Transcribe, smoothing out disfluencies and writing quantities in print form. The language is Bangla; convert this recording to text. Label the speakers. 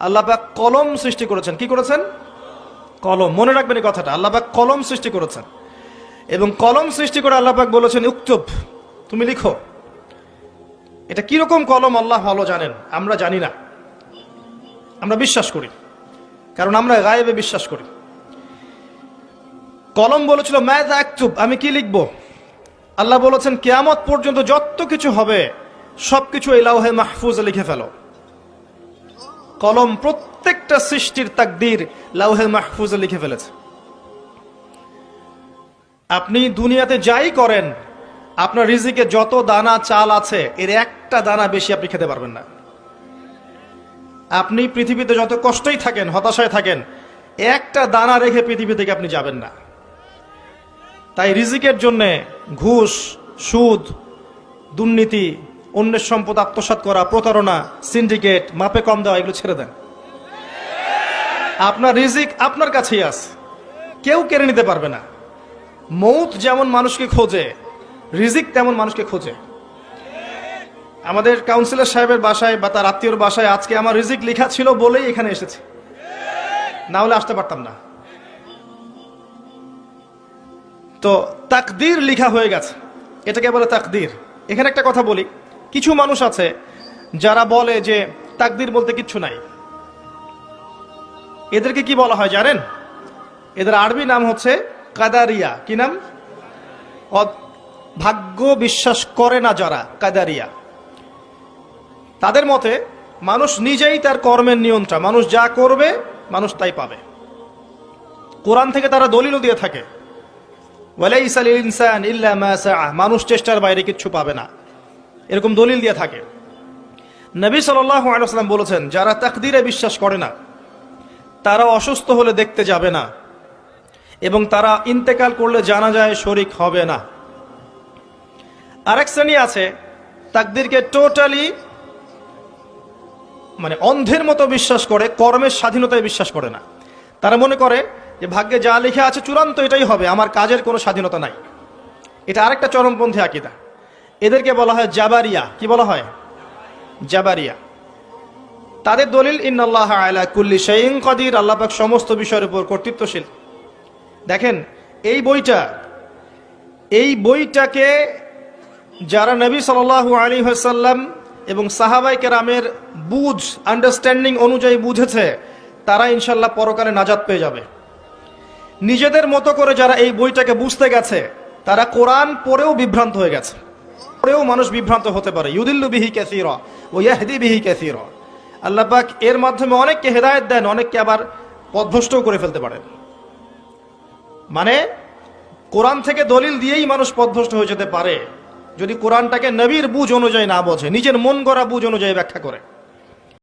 Speaker 1: আল্লাহ পাক কলম সৃষ্টি করেছেন। কি করেছেন? কলম। মনে রাখবেন এই কথাটা, আল্লাহ পাক কলম সৃষ্টি করেছেন এবং কলম সৃষ্টি করে আল্লাহ পাক বলেছেন উক্তুব, তুমি লিখো। এটা কিরকম কলম আল্লাহ ভালো জানেন, আমরা জানি না, আমরা বিশ্বাস করি, কারণ আমরা গায়েবে বিশ্বাস করি। কলম বলেছিল মাযা আকতুব, আমি কি লিখব? আল্লাহ বলেছেন কিয়ামত পর্যন্ত যত কিছু হবে সবকিছু এই লাওহে মাহফুজে লিখে ফেলো। কলম প্রত্যেকটা সৃষ্টির তাকদীর লাওহে মাহফুজে লিখে ফেলেছে। আপনি দুনিয়াতে যাই করেন, আপনার রিজিকে যত দানা চাল আছে এর একটা দানা বেশি আপনি খেতে পারবেন না। আপনি পৃথিবীতে যত কষ্টই থাকেন, হতাশায় থাকেন, একটা দানা রেখে পৃথিবী থেকে আপনি যাবেন না। তাই রিজিকের জন্য ঘুষ, সুদ, দুর্নীতি, অন্যের সম্পদ আত্মসাৎ করা, প্রতারণা, সিন্ডিকেট, মাপে কম দেওয়া, এগুলো ছেড়ে দেন। আপনার রিজিক আপনার কাছেই আছে, কেউ কেড়ে নিতে পারবে না। মৌত যেমন মানুষকে খোঁজে, রিজিক তেমন মানুষকে খোঁজে। আমাদের কাউন্সিলর সাহেবের বাসায় বা তার আত্মীয়র বাসায় আজকে আমার রিজিক লেখা ছিল বলেই এখানে এসেছি, না হলে আসতে পারতাম না। তো তাকদীর লেখা হয়ে গেছে, এটাকে বলে তাকদীর। এখানে একটা কথা বলি, কিছু মানুষ আছে যারা বলে যে তাকদীর বলতে কিচ্ছু নাই। এদেরকে কি বলা হয় জানেন? এদের আরবি নাম হচ্ছে কাদারিয়া। কি নাম? ভাগ্য বিশ্বাস করে না যারা, কাদারিয়া। তাদের মতে মানুষ নিজেই তার কর্মের নিয়ন্ত্রণ, মানুষ যা করবে মানুষ তাই পাবে। কোরআন থেকে তারা দলিলও দিয়ে থাকে, ওয়ালাইসা লিল ইনসান ইল্লা মা সাআ, মানুষ চেষ্টার বাইরে কিচ্ছু পাবে না, এরকম দলিল দিয়ে থাকে। নবী সাল্লাল্লাহু আলাইহি ওয়াসাল্লাম বলেছেন যারা তাকদীরে বিশ্বাস করে না তারা অসুস্থ হলে দেখতে যাবে না এবং তারা ইন্তেকাল করলে জানাজায় শরীক হবে না। আরেক শ্রেণী আছে তাকদীরকে টোটালি অন্ধের মতো বিশ্বাস করে, কর্মের স্বাধীনতায় বিশ্বাস করে না। তারা মনে করে যে ভাগ্যে যা লেখা আছে চূড়ান্ত এটাই হবে, আমার কাজের কোনো স্বাধীনতা নাই। এটা আরেকটা চরমপন্থী আকীদা। এদেরকে বলা হয় জাবারিয়া। কি বলা হয়? জাবারিয়া। তাদের দলিল ইন্নাল্লাহা আলা কুল্লি শাইইন কাদির, আল্লাহ পাক সমস্ত বিষয়ের উপর কর্তৃত্বশীল। দেখেন এই বইটাকে যারা নবী সাল্লাল্লাহু আলাইহি ওয়াসাল্লাম এবং সাহাবায়ে কেরামের বুঝ, আন্ডারস্ট্যান্ডিং অনুযায়ী বুঝেছে, তারা ইনশাল্লাহ পরকালে নাজাত পেয়ে যাবে। নিজেদের মতো করে যারা এই বইটাকে বুঝতে গেছে তারা কোরআন পড়েও বিভ্রান্ত হয়ে গেছে। পড়েও মানুষ বিভ্রান্ত হতে পারে। ইউদিল্লু বিহি কাসীরা ওয়া ইয়াহদি বিহি কাসীরা। আল্লাহ পাক এর মাধ্যমে অনেককে হেদায়েত দেন, অনেককে আবার পথভ্রষ্টও করে ফেলতে পারেন। কোরআন থেকে দলিল দিয়েই মানুষ পথভ্রষ্ট হয়ে যেতে পারে যদি কোরআনটাকে নবীর বুঝ অনুযায়ী না বোঝে, নিজের মন গড়া বুঝ অনুযায়ী ব্যাখ্যা করে।